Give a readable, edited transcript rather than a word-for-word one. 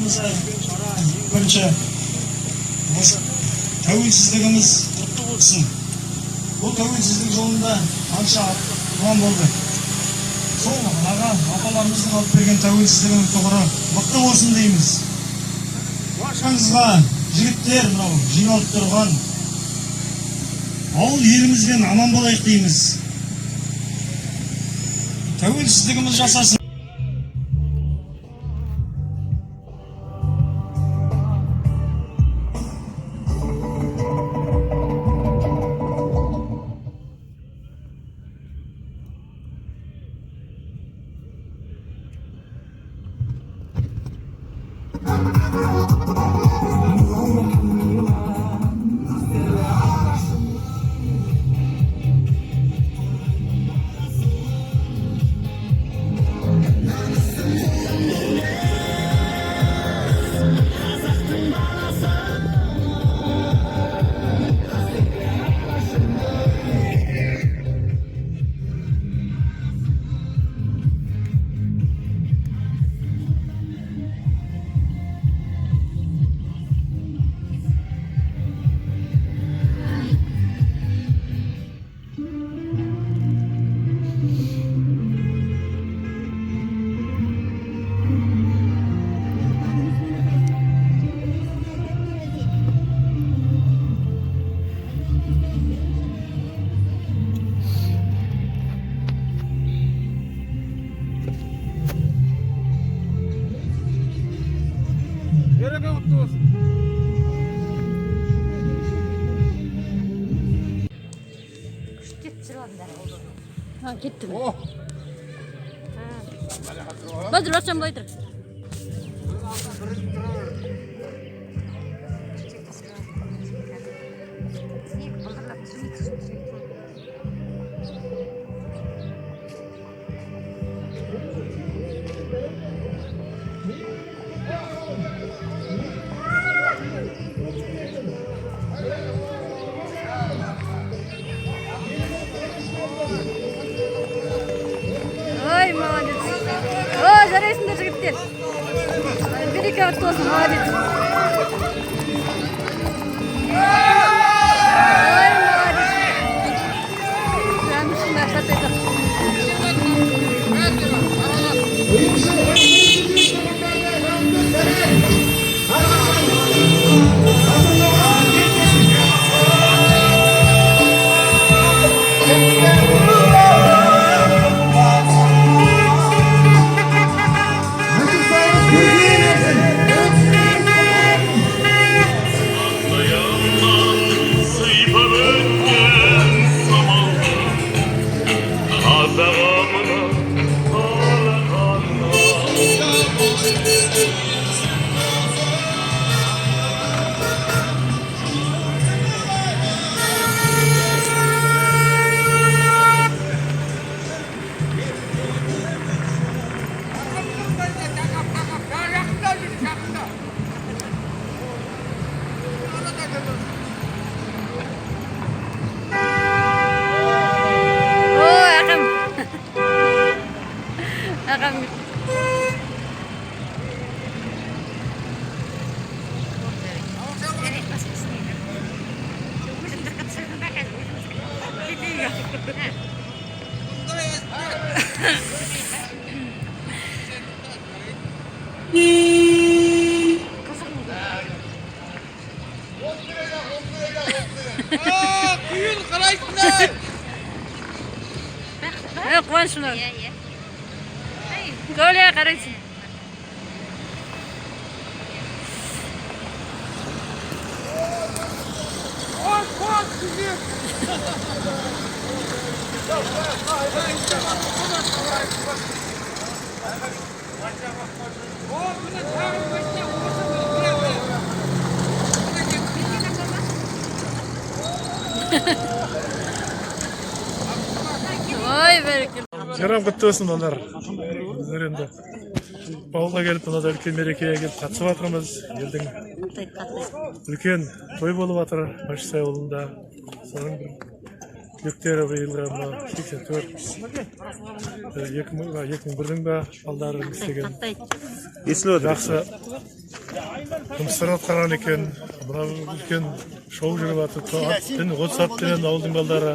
барлығымызға үлкен шара ең бірінші осы тәуелсіздігіміз құтты болсын. Бұл тәуелсіздік жолында қанша туған болды. Сол аға апаларымыздың алып берген тәуелсіздігінің тұғыры мықты болсын дейміз. Баршаңызға жігіттер мынау жиналып тұрған ауыл елімізбен аман болайық дейміз. Тәуелсіздігіміз жасасын. Kettim. Badır açam baydır. Ой, молодец. О, жарайсыңдар жігіттер. Береке құтты болсын, молодец. Ой, молодец. Жанышыңдар, сатайсың. Kuyun karayısınlar. Koy şunu. Böyle karayısın. Koş kızım. Ой, берекелі. Жарам құтты болсын олар. Біздер енді ауылға келіп мынада үлкен мерекеге келіп қатысып жатырмыз. Елдің үлкен той болып жатыр Машсай ауылында. Соның бір түлектері биылғы 84 2001-дің ба балдары істеген жақсы жұмыстар атқарған екен. Мына үлкен шоу жүріп жатыр. Отыз ат менен ауылдың балдары